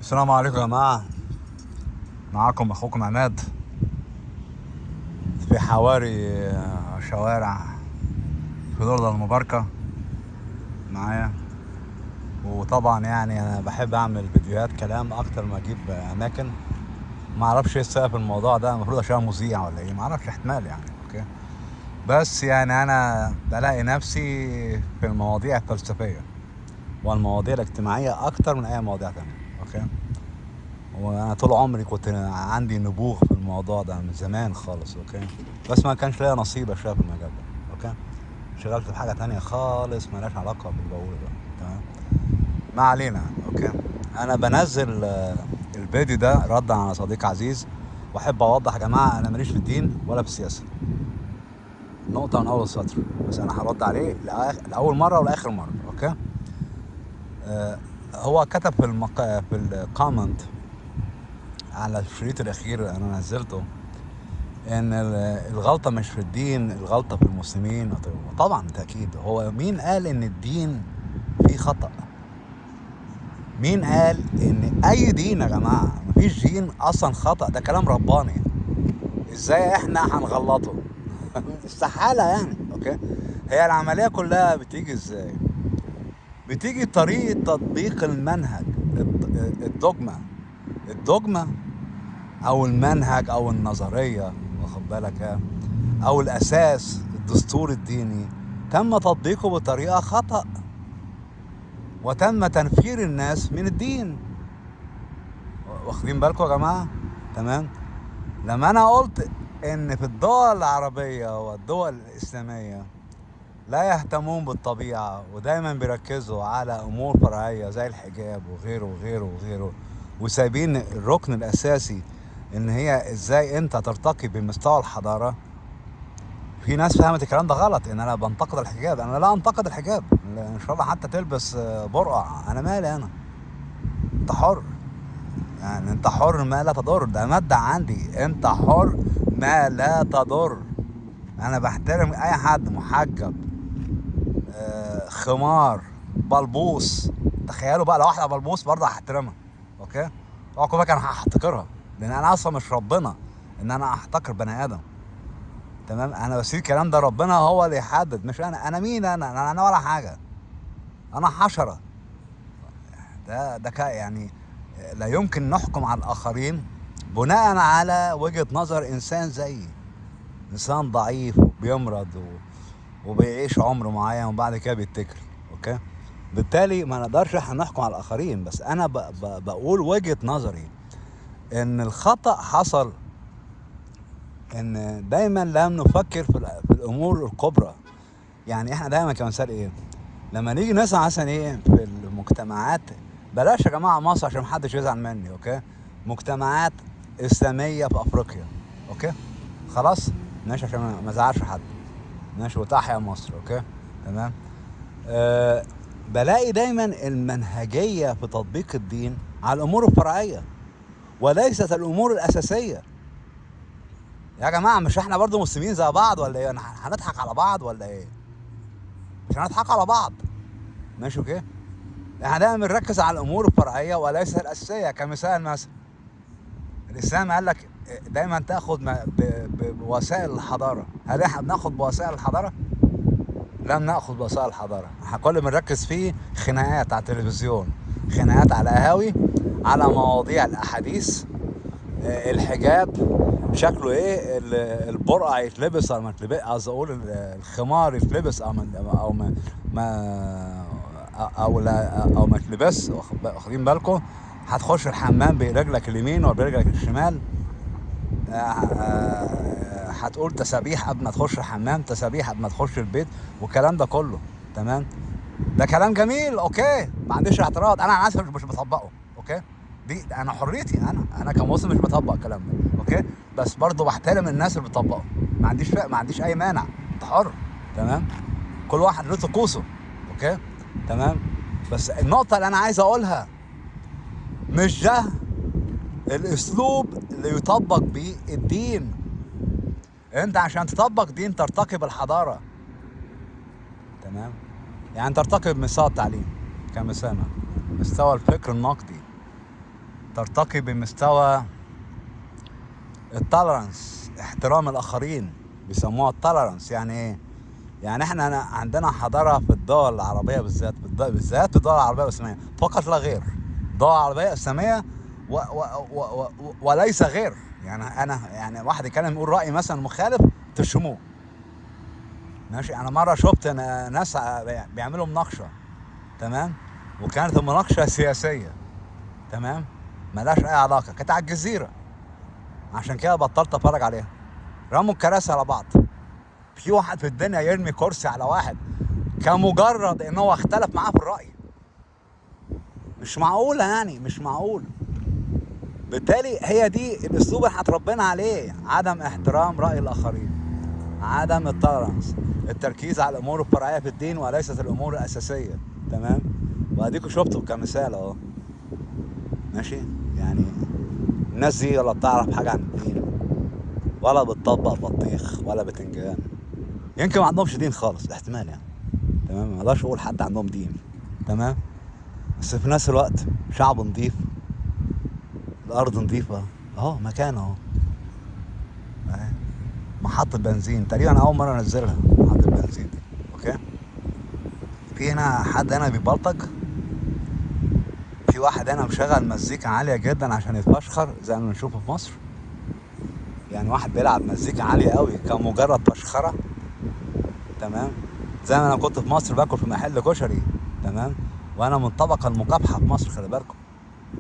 السلام عليكم يا جماعة. معاكم أخوكم عماد في حواري شوارع في دولة المباركة معايا. وطبعا يعني أنا بحب أعمل فيديوهات كلام أكتر ما أجيب أماكن. معرفش إيه السبب في الموضوع ده، المفروض أشتغل مذيع ولا إيه، معرفش، احتمال يعني. أوكي، بس يعني أنا بلاقي نفسي في المواضيع الفلسفية والمواضيع الاجتماعية أكتر من أي مواضيع تانية. أوكي، وانا طول عمري كنت عندي نبوغ في الموضوع ده من زمان خالص. اوكي، بس ما كانش ليا نصيب اشتغل في المجال ده. اوكي، اشتغلت في حاجه تانية خالص مالهاش علاقه بالبقول ده. تمام، ما علينا. اوكي، انا بنزل الفيديو ده ردا على صديق عزيز، واحب اوضح يا جماعه انا ماليش في الدين ولا في السياسه، نقطه من اول السطر. بس انا هرد عليه لاول مره ولاخر مره. اوكي، هو كتب في الكومنت على الشريط الاخير اللي انا نزلته ان الغلطه مش في الدين، الغلطه في المسلمين. طبعا تاكيد، هو مين قال ان الدين فيه خطا؟ مين قال ان اي دين يا جماعه؟ مفيش دين اصلا خطا، ده كلام رباني. ازاي احنا هنغلطه؟ استحاله يعني. اوكي، هي العمليه كلها بتيجي ازاي؟ بتيجي طريقه تطبيق المنهج، الدogma. الدogma او المنهج او النظريه، واخد بالك، او الاساس، الدستور الديني تم تطبيقه بطريقه خطأ، وتم تنفير الناس من الدين. واخدين بالكم يا جماعه؟ تمام. لما انا قلت ان في الدول العربيه والدول الاسلاميه لا يهتمون بالطبيعه ودايما بيركزوا على امور فرعيه زي الحجاب وغيره وغيره وغيره، وسايبين الركن الاساسي ان هي ازاي انت ترتقي بمستوى الحضاره. في ناس فهمت الكلام ده غلط، ان انا بنتقد الحجاب. انا لا انتقد الحجاب، ان شاء الله حتى تلبس برقع، انا مالي انا؟ انت حر، يعني انت حر ما لا تضر، ده مادة عندي، انت حر ما لا تضر. انا بحترم اي حد محجب، خمار، بلبوس. تخيلوا بقى لو واحدة بلبوس برضه هحترمها. اوكي، اوعى كان هحتقرها، لان انا اصلا مش ربنا ان انا احتقر بني ادم. تمام، انا بسيب الكلام ده، ربنا هو اللي يحدد، مش انا مين؟ انا ولا حاجه، انا حشره. ده يعني لا يمكن نحكم على الاخرين بناء على وجهه نظر انسان زيي، انسان ضعيف وبيمرض وبيعيش عمر معين وبعد كده بيتكل. اوكي، بالتالي ما نقدرش احنا نحكم على الاخرين، بس انا بقول وجهه نظري ان الخطأ حصل، ان دايما لم نفكر في الامور الكبرى. يعني احنا دايما كمثال ايه، لما نيجي نسمع مثلا ايه في المجتمعات، بلاش يا جماعه مصر عشان محدش يزعل مني. اوكي، مجتمعات اسلاميه في افريقيا. اوكي، خلاص ماشي عشان ما ازعلش حد، ماشي، وتحيا مصر. اوكي، تمام. بلاقي دايما المنهجيه في تطبيق الدين على الامور الفرعيه وليست الامور الاساسيه. يا جماعه مش احنا برضو مسلمين زي بعض ولا ايه؟ هنضحك على بعض ولا ايه؟ مش هنضحك على بعض، ماشي؟ اوكي، احنا دايما بنركز على الامور الفرعيه وليس الاساسيه. كمثال مثلا الاسلام قال لك دايما تاخذ بوسائل الحضاره. هل احنا بناخذ بوسائل الحضاره؟ لم ناخذ بوسائل الحضاره. احنا كل اللي بنركز فيه خناقات على التلفزيون، خناقات على قهاوي، على مواضيع الاحاديث، الحجاب شكله ايه، البرقع يتلبس او ما يتلبس، قصدي اقول الخمار يتلبس او ما او لا او ما يتلبس. واخدين بالكم؟ هتخش الحمام برجلك اليمين ولا برجلك الشمال؟ هتقول تسابيح قبل ما تخش الحمام، تسابيح قبل ما تخش البيت، والكلام ده كله. تمام، ده كلام جميل. اوكي، ما عنديش اعتراض، انا عن نفسي مش بطبقه. اوكي، دي انا حريتي، انا كمسلم مش بطبق الكلام ده. اوكي، بس برضه بحترم الناس اللي بتطبقه، ما عنديش اي مانع، انت حر. تمام، كل واحد له طقوسه. اوكي، تمام. بس النقطه اللي انا عايز اقولها، مش ده الاسلوب اللي يطبق بيه الدين. انت عشان تطبق دين ترتقي بالحضاره. تمام، يعني ترتقي بمستوى التعليم كمثال، مستوى الفكر النقدي، ترتقي بمستوى التولرانس، احترام الاخرين، بيسموها التولرانس. يعني ايه؟ يعني احنا عندنا حضاره في الدول العربيه بالذات الدول العربيه الاسلاميه فقط لا غير. الدول العربيه الاسلاميه وليس غير. يعني انا يعني واحد يتكلم يقول راي مثلا مخالف تشتموه. ماشي. انا مره شفت ناس بيعملوا مناقشه، تمام، وكانت المناقشه سياسيه، تمام، ملهاش اي علاقه، كانت على الجزيره، عشان كده بطلت اتفرج عليها. رموا الكراسي على بعض. في واحد في الدنيا يرمي كرسي على واحد كمجرد ان هو اختلف معاه في الرأي؟ مش معقولة، يعني مش معقول. بالتالي هي دي الاسلوب اللي هتربينا عليه، عدم احترام رأي الاخرين، عدم التولرانس، التركيز على الامور الفرعية في الدين وليست الامور الاساسية، تمام. واديكوا شفتوا كمثال اهو، ماشي. يعني الناس دي ولا بتعرف حاجة عن الدين، ولا بتطبق بطيخ ولا بتنجان. يمكن ما عندهمش دين خالص، احتمال يعني، تمام. ما اقدرش اقول حد عندهم دين، تمام، بس في نفس الوقت شعب نضيف، الارض نضيفه اهو، مكان اهو، محطة بنزين تقريبا اول مرة انزلها، محطة بنزين دي، اوكي. في هنا حد هنا بيبلطج، في واحد هنا مشغل مزيكا عالية جدا عشان يتفشخر زي ما بنشوفه في مصر. يعني واحد بيلعب مزيكا عالية قوي كمجرد فشخرة، تمام. زي ما انا كنت في مصر باكل في محل كشري، تمام، وانا من الطبقة المكافحة في مصر، خلي بالكم،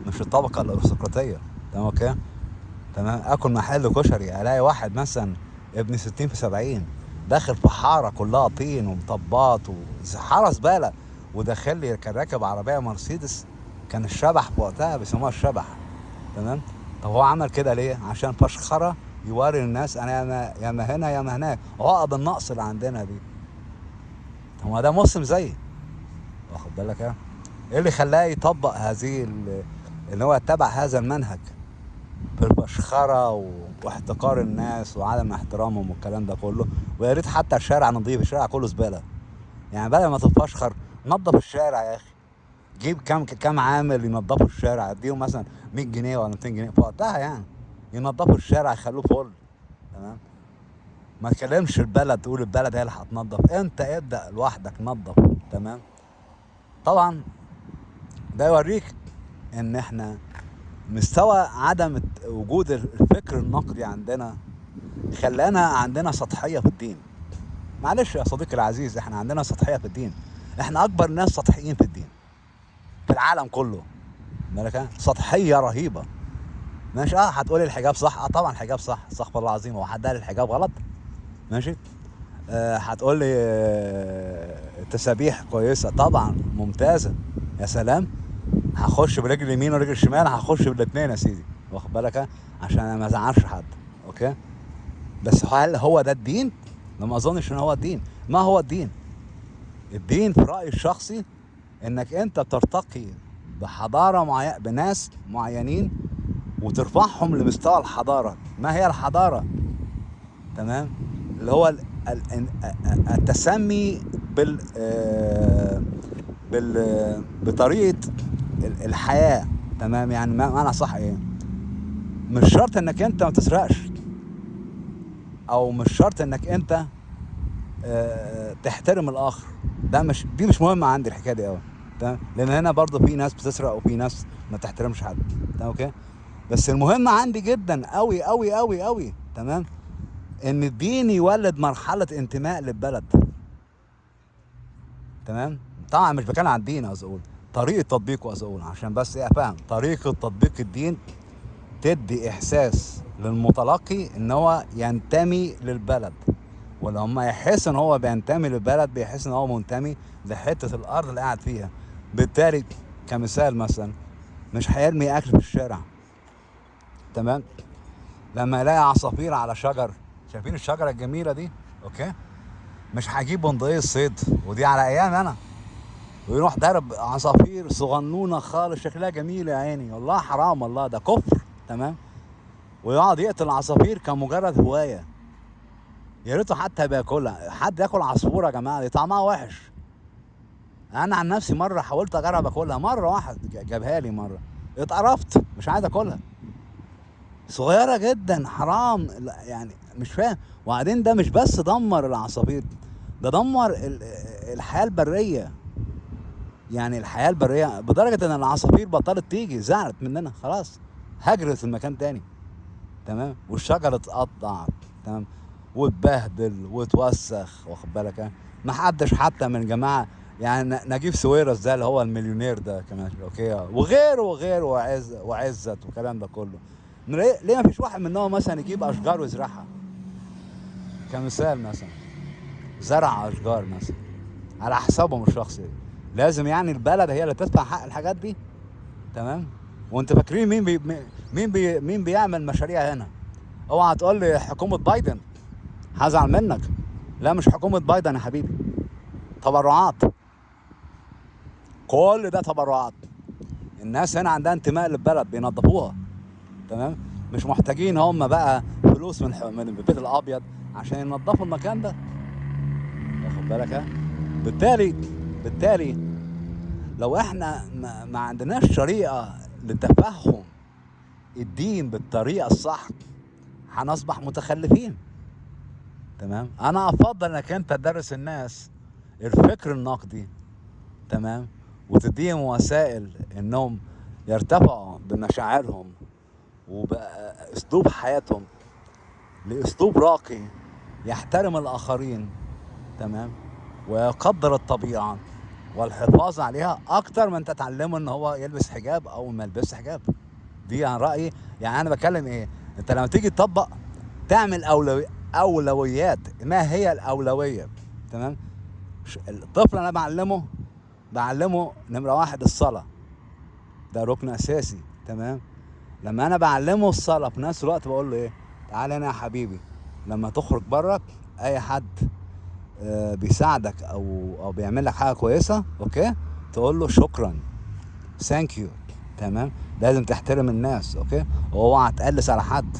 مش الطبقة الارستقراطية، تمام، اوكي، تمام. اكل محل كشري الاقي واحد مثلا ابن 60 في 70 داخل في حارة كلها طين ومطبات وحارة زبالة، وداخل لي كان راكب عربية مرسيدس، كان الشبح في وقتها بيسموها الشبح، تمام. طب هو عمل كده ليه؟ عشان فشخرة، يوري الناس انا يا ما هنا يا ما هناك، عقد النقص اللي عندنا دي. هو ده مسلم زيي، واخد بالك ايه اللي خلاه يطبق هذه اللي هو يتبع هذا المنهج في الفشخرة واحتقار الناس وعدم احترامهم والكلام ده كله؟ ويا ريت حتى الشارع نظيف، الشارع كله زبالة. يعني بدل ما تتفشخر نظف الشارع يا اخي، جيب كام عامل ينظفوا الشارع، اديهم مثلا 100 جنيه ولا 200 جنيه في وقتها، يعني ينظفوا الشارع يخلوه فل، تمام. ما تكلمش البلد تقول البلد هي اللي هتنظف، انت ابدأ لوحدك نظف، تمام. طبعا ده يوريك ان احنا مستوى عدم وجود الفكر النقدي عندنا خلانا عندنا سطحية في الدين. معلش يا صديقي العزيز، احنا عندنا سطحية في الدين، احنا اكبر ناس سطحيين في الدين في العالم كله، مالك سطحية رهيبة. ماشي، هتقولي الحجاب صح، طبعا الحجاب صح، استغفر الله العظيم، هو حد قال الحجاب غلط؟ ماشي. هتقولي التسابيح كويسة، طبعا ممتازة، يا سلام، هخش برجل اليمين ورجل الشمال، هخش بالاثنين يا سيدي، واخد بالك، عشان انا ما ازعلش حد، اوكي. بس هل هو ده الدين؟ ما اظنش ان هو الدين. ما هو الدين؟ الدين في رأيي الشخصي انك انت بترتقي بحضارة معينة، بناس معينين، وترفعهم لمستوى الحضارة. ما هي الحضارة؟ تمام، اللي هو التسمي بطريقة الحياة، تمام. يعني ما انا صح ايه؟ مش شرط انك انت ما تسرقش، او مش شرط انك انت تحترم الاخر، دي مش مهمة عندي الحكاية دي قوي، تمام، لان هنا برضو في ناس بتسرق وفي ناس ما تحترمش حد، تمام، اوكي. بس المهم عندي جدا قوي قوي قوي قوي، تمام، ان الدين يولد مرحلة انتماء للبلد، تمام. طبعا مش بتكلم عن الدين، عاوز اقول طريقة تطبيقه، عاوز اقول عشان بس ايه افهم طريقة تطبيق الدين تدي احساس للمتلقي ان هو ينتمي للبلد، ولما يحس ان هو بينتمي للبلد بيحس ان هو منتمي لحتة الارض اللي قاعد فيها. بالتالي كمثال مثلا مش هيرمي اكل في الشارع، تمام. لما يلاقي عصافير على شجر، شايفين الشجرة الجميلة دي، اوكي، مش هجيب بندقية صيد، ودي على ايام انا، ويروح ضرب عصافير صغنونة خالص شكلها جميل يا عيني، والله حرام، والله ده كفر، تمام. ويقعد يقتل العصافير كمجرد هواية، يا ريته حتى بياكلها. حد ياكل عصفورة يا جماعة؟ دي طعمها وحش. انا عن نفسي مرة حاولت اجرب اكلها، مرة واحد جابها لي مرة، اتقرفت مش عايز اكلها، صغيرة جدا حرام. يعني مش فاهم. وبعدين ده مش بس دمر العصافير، ده دمر الحياة البرية. يعني الحياة البرية بدرجة ان العصافير بطلت تيجي، زعلت مننا خلاص، هجرت المكان تاني. تمام. والشجر اتقطع. تمام. واتبهدل واتوسخ، واخد بالك يعني. ما حدش حتى من جماعة، يعني نجيب ساويرس ده اللي هو المليونير ده كمان، اوكي، وغيره وغيره وعزت والكلام ده كله، ليه ما فيش واحد منهم مثلا يجيب اشجار ويزرعها كمثال مثلا، زرع اشجار مثلا على حسابهم الشخصي؟ لازم يعني البلد هي اللي تدفع حق الحاجات دي؟ تمام. وانت فاكرين مين بيعمل مشاريع هنا؟ اوعى تقول لي حكومة بايدن، هزعل منك. لا مش حكومة بايدن يا حبيبي، تبرعات، كل ده تبرعات. الناس هنا عندها انتماء للبلد، بينظفوها. تمام. مش محتاجين هم بقى فلوس من البيت الابيض عشان ينظفوا المكان ده، واخد بالك ها؟ بالتالي لو احنا ما عندناش طريقة لتفهم الدين بالطريقة الصح، هنصبح متخلفين. تمام. انا افضل انك انت تدرس الناس الفكر النقدي، تمام، وتديهم وسائل انهم يرتفعوا بمشاعرهم وباسلوب حياتهم لاسلوب راقي يحترم الاخرين، تمام، ويقدر الطبيعة والحفاظ عليها اكتر من تتعلمه ان هو يلبس حجاب او ما يلبسش حجاب. دي عن رأيي. يعني انا بتكلم ايه، انت لما تيجي تطبق تعمل اولويات. ما هي الاولوية؟ تمام. الطفل انا بعلمه نمرة واحد الصلاة، ده ركن اساسي. تمام. لما انا بعلمه الصلاة في نفس الوقت بقول له ايه، تعال هنا يا حبيبي، لما تخرج برك اي حد بيساعدك او بيعمل لك حاجة كويسة، اوكي، تقول له شكرا، ثانك يو. تمام. لازم تحترم الناس، اوكي، واوعى تقلس على حد.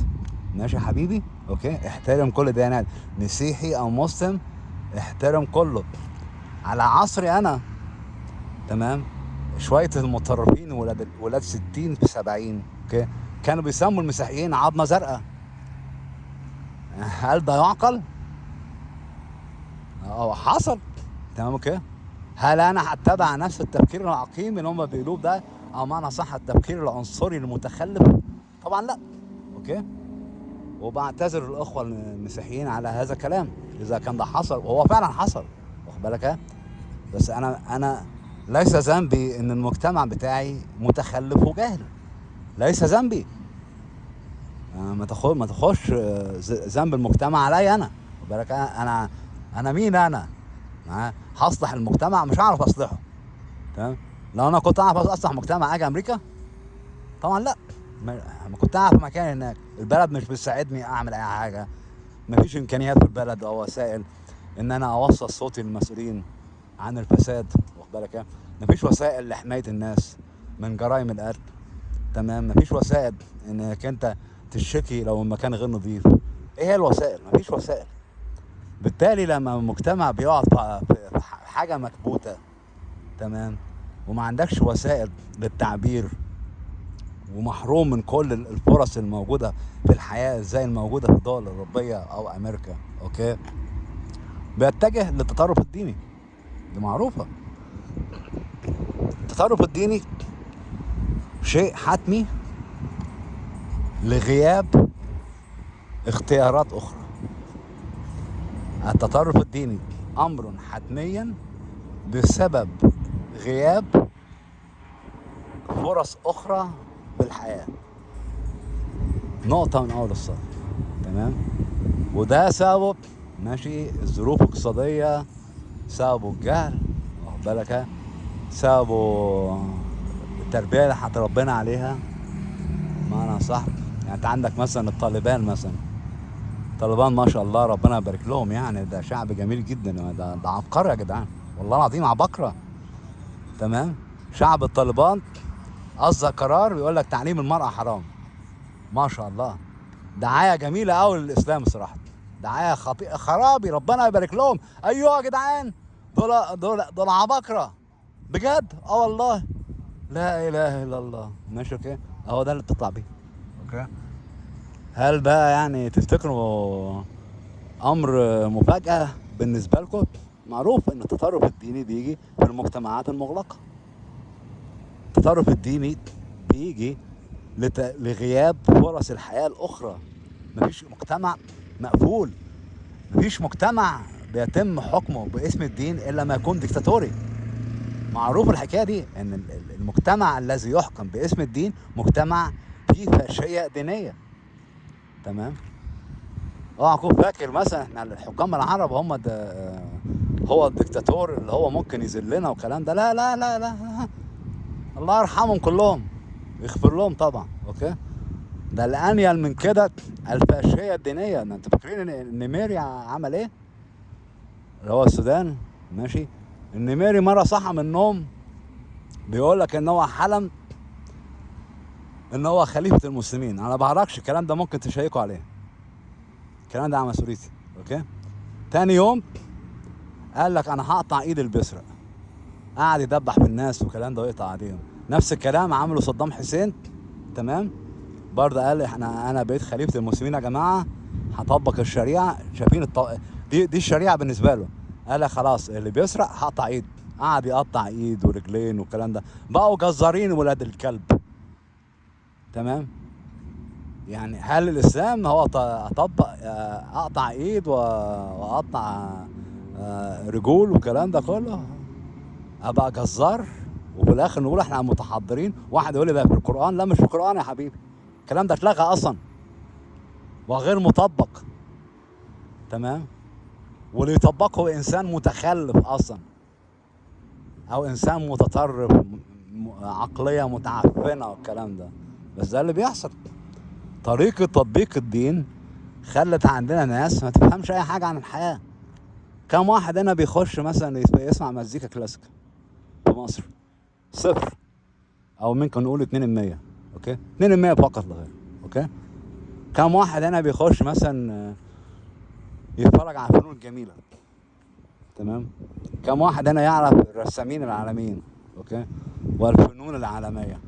ماشي يا حبيبي، اوكي، احترم كل الديانات، مسيحي او مسلم، احترم كله. على عصري انا، تمام، شوية المتطرفين ولاد 60 في 70، اوكي، كانوا بيسموا المسيحيين عظمة زرقاء. هل ده يعقل؟ اه حصل. تمام. اوكي. هل انا هتبع نفس التفكير العقيم اللي هم بيقولوه ده، او معنى صح التفكير العنصري المتخلف؟ طبعا لا. اوكي. وبعتذر الاخوه المسيحيين على هذا الكلام اذا كان ده حصل، وهو فعلا حصل، واخد بالك ها؟ بس انا ليس ذنبي ان المجتمع بتاعي متخلف وجاهل، ليس ذنبي. ما تخش ذنب المجتمع عليا انا، واخد بالك؟ انا مين انا؟ هصلح المجتمع؟ مش هعرف اصلحه. تمام. لو انا كنت اعرف اصلح مجتمع اجي امريكا؟ طبعا لا. ما كنت اعرف مكان هناك، البلد مش بتساعدني اعمل اي حاجه، مفيش امكانيات في البلد او وسائل ان انا اوصل صوتي للمسؤولين عن الفساد، واخد بالك ايه؟ مفيش وسائل لحمايه الناس من جرائم القتل. تمام. مفيش وسائل انك انت تشتكي لو المكان غير نظيف. ايه هي الوسائل؟ مفيش وسائل. بالتالي لما المجتمع بيقعد في حاجه مكبوته، تمام، وما عندكش وسائل للتعبير، ومحروم من كل الفرص الموجوده في الحياه زي الموجوده في الدول الاوروبيه او امريكا، اوكي، بيتجه للتطرف الديني. دي معروفه. التطرف الديني شيء حتمي لغياب اختيارات اخرى. التطرف الديني امر حتميا بسبب غياب فرص اخرى بالحياه، نقطه من اول السطر. تمام. وده سبب، ماشي، الظروف الاقتصاديه، سببه الجهل، واخد بالك، سببه التربيه اللي هتربينا عليها، معنى صح. يعني انت عندك مثلا الطالبان ما شاء الله ربنا يبارك لهم، يعني ده شعب جميل جدا، ده عبقرة يا جدعان، والله العظيم عبقرة. تمام. شعب الطالبان اصدر قرار بيقول لك تعليم المرأة حرام. ما شاء الله، دعاية جميلة قوي للإسلام الصراحة، دعاية خرابي، ربنا يبارك لهم. أيوة يا جدعان، دول عبقرة بجد، والله. لا اله الا الله. ماشي اوكي، هو ده اللي بتطلع بيه. اوكي، هل بقى يعني تفتكروا امر مفاجأة بالنسبة لكم؟ معروف ان التطرف الديني بيجي في المجتمعات المغلقة. التطرف الديني بيجي لغياب فرص الحياة الأخرى. مفيش مجتمع مقفول، مفيش مجتمع بيتم حكمه باسم الدين إلا ما يكون ديكتاتوري. معروف الحكاية دي ان المجتمع الذي يحكم باسم الدين مجتمع فيه فاشية دينية. تمام. اوعى اكون فاكر مثلا احنا الحكام العرب هم ده هو الدكتاتور اللي هو ممكن يذلنا والكلام ده. لا لا لا لا، الله يرحمهم كلهم، يغفر لهم طبعا. اوكي، ده الانيل من كده الفاشيه الدينيه. انتوا فاكرين ان النميري عمل ايه؟ اللي هو السودان. ماشي، النميري مره صحى من النوم بيقول لك ان هو حلم ان هو خليفه المسلمين. انا ما بعرفش الكلام ده، ممكن تشيكوا عليه، الكلام ده على مسؤوليتي. اوكي، تاني يوم قال لك انا هقطع ايد اللي بيسرق. قعد يدبح في الناس والكلام ده ويقطع ايديهم. نفس الكلام عمله صدام حسين. تمام، برضه قال انا بقيت خليفه المسلمين يا جماعه، هطبق الشريعه. شايفين دي الشريعه بالنسبه له. قال لك خلاص اللي بيسرق هقطع ايد. قعد يقطع ايد ورجلين والكلام ده. بقوا جزارين ولاد الكلب. تمام، يعني هل الاسلام هو اطبق اقطع ايد واقطع رجول والكلام ده كله؟ ابقى جزار وفي الاخر نقول احنا متحضرين؟ واحد يقول لي ده في القران. لا، مش في القران يا حبيبي، الكلام ده اتلغى اصلا وغير مطبق. تمام، واللي يطبقه انسان متخلف اصلا، او انسان متطرف، عقليه متعفنه والكلام ده. بس ده اللي بيحصل. طريقه تطبيق الدين خلت عندنا ناس ما تفهمش اي حاجه عن الحياه. كم واحد هنا بيخش مثلا يسمع مزيكا كلاسيك في مصر؟ صفر، او ممكن نقول 2%. اوكي، 2% فقط لا غير. اوكي، كم واحد هنا بيخش مثلا يتفرج على الفنون الجميله؟ تمام، كم واحد هنا يعرف الرسامين العالميين؟ اوكي، والفنون العالميه؟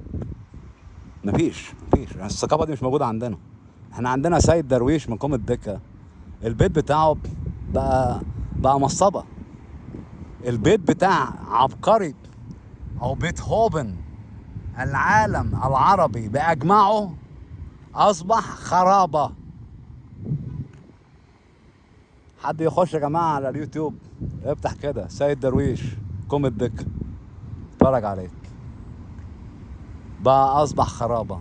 مفيش. الثقافه دي مش موجوده عندنا. احنا عندنا سيد درويش من قوم الدكه، البيت بتاعه بقى مصطبه. البيت بتاع عبقري او بيتهوفن العالم العربي باجمعه اصبح خرابه. حد يخش يا جماعه على اليوتيوب، افتح كده سيد درويش قوم الدكه، اتفرج عليه. بقى اصبح خرابه.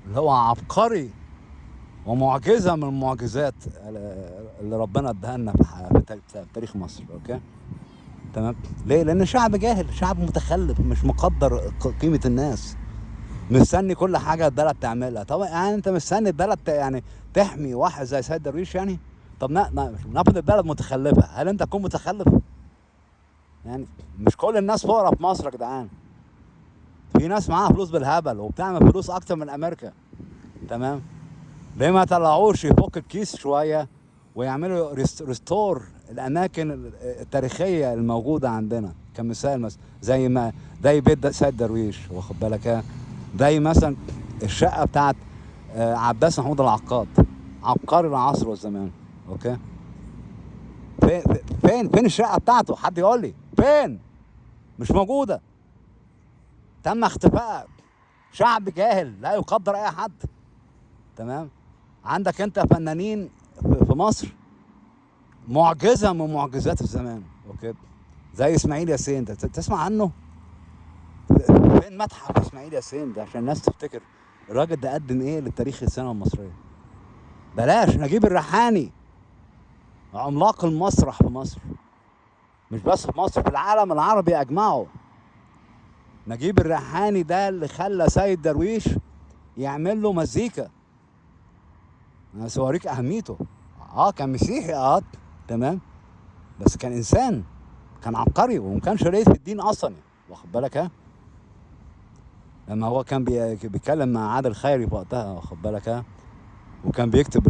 اللي هو عبقري ومعجزه من المعجزات اللي ربنا اداها لنا في تاريخ مصر. اوكي، تمام. ليه؟ لان شعب جاهل، شعب متخلف، مش مقدر قيمه الناس، مستني كل حاجه البلد تعملها. طبعا يعني انت مستني البلد يعني تحمي واحد زي سيد درويش يعني؟ طب نفرض البلد متخلفه، هل انت تكون متخلف؟ يعني مش كل الناس فقراء في مصر يا جدعان. في ناس معاها فلوس بالهبل وبتعمل فلوس اكتر من امريكا. تمام، ليه ما طلعوش يفك الكيس شويه ويعملوا ريستور الاماكن التاريخيه الموجوده عندنا؟ كمثال مثلا زي بيت سيد درويش، واخد بالك؟ زي مثلا الشقه بتاعت عباس محمود العقاد، عبقري العصر والزمان. اوكي، فين الشقه بتاعته؟ حد يقول لي فين؟ مش موجوده، تم اختفاء. شعب جاهل لا يقدر اي حد. تمام، عندك انت فنانين في مصر معجزه من معجزات الزمان. اوكي، زي اسماعيل ياسين ده، تسمع عنه؟ فين متحف اسماعيل ياسين ده عشان الناس تفتكر الراجل ده قدم ايه للتاريخ السينما المصريه؟ بلاش نجيب الريحاني، عملاق المسرح في مصر، مش بس في مصر، في العالم العربي اجمعه. نجيب الريحاني ده اللي خلى سيد درويش يعمل له مزيكا. انا سوريك اهميته. كان مسيحي، تمام، بس كان انسان، كان عبقري وما كانش ليه في الدين اصلا، واخد بالك؟ لما هو كان بيتكلم مع عادل خيري في وقتها، واخد بالك؟ وكان بيكتب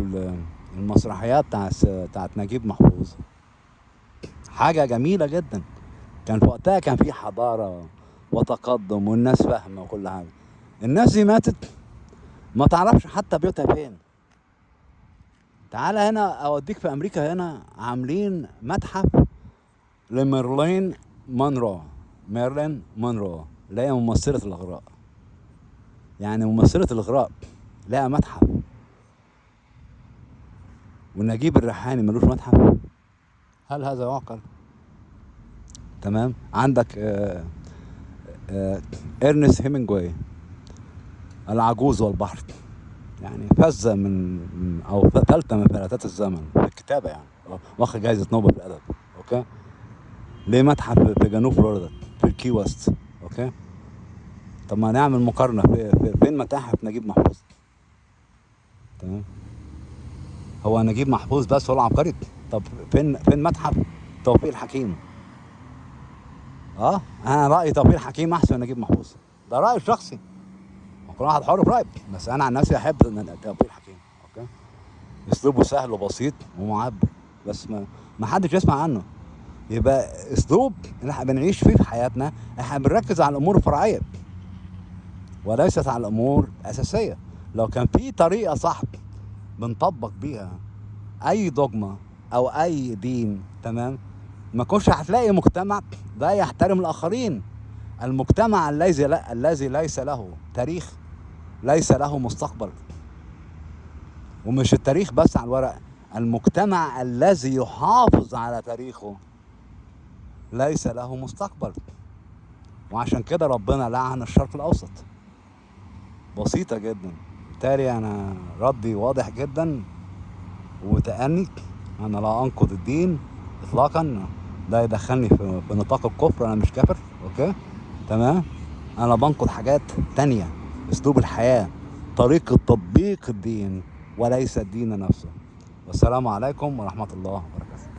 المسرحيات بتاعت نجيب محفوظ. حاجه جميله جدا. كان في وقتها كان في حضاره وتقدم والناس فاهمه وكل حاجه. الناس دي ماتت ما تعرفش حتى بيوتها فين. تعالى هنا اوديك في امريكا، هنا عاملين متحف لميرلين مونرو. ميرلين مونرو اللي هي ممثله الاغراء، يعني ممثله الاغراء لها متحف، ونجيب الريحاني ملوش متحف؟ هل هذا يعقل؟ تمام. عندك ارنست هيمنجواي، العجوز والبحر، يعني فزة او ثالثة من فلاتات الزمن في الكتابة، يعني واخد جايزة نوبل في الأدب. اوكي، ليه متحف في جنوب فلوريدا في الكي ويست؟ اوكي، طب ما نعمل مقارنة فين متاحف نجيب محفوظ؟ تمام، هو نجيب محفوظ بس هو العبقري؟ طب فين متحف توفيق الحكيم؟ انا رأيي توفيق الحكيم احسن من نجيب محفوظ، ده رأيي الشخصي، كل واحد حر في رأيه، بس انا عن نفسي احب توفيق الحكيم. اوكي، اسلوبه سهل وبسيط ومعبر، بس ما حدش يسمع عنه. يبقى اسلوب اللي احنا بنعيش فيه في حياتنا، احنا بنركز على الامور الفرعيه وليست على الامور الاساسيه. لو كان في طريقه صح بنطبق بيها اي دوجما او اي دين، تمام، ما كنتش هتلاقي مجتمع لا يحترم الاخرين. المجتمع الذي ليس له تاريخ ليس له مستقبل. ومش التاريخ بس على الورق، المجتمع الذي يحافظ على تاريخه ليس له مستقبل. وعشان كده ربنا لعن الشرق الاوسط. بسيطة جدا. بالتالي انا ردي واضح جدا وتأني، انا لا انقض الدين اطلاقا، لا يدخلني في نطاق الكفر، انا مش كافر. اوكي، تمام، انا بنقض حاجات تانية، اسلوب الحياة، طريقة تطبيق الدين وليس الدين نفسه. والسلام عليكم ورحمة الله وبركاته.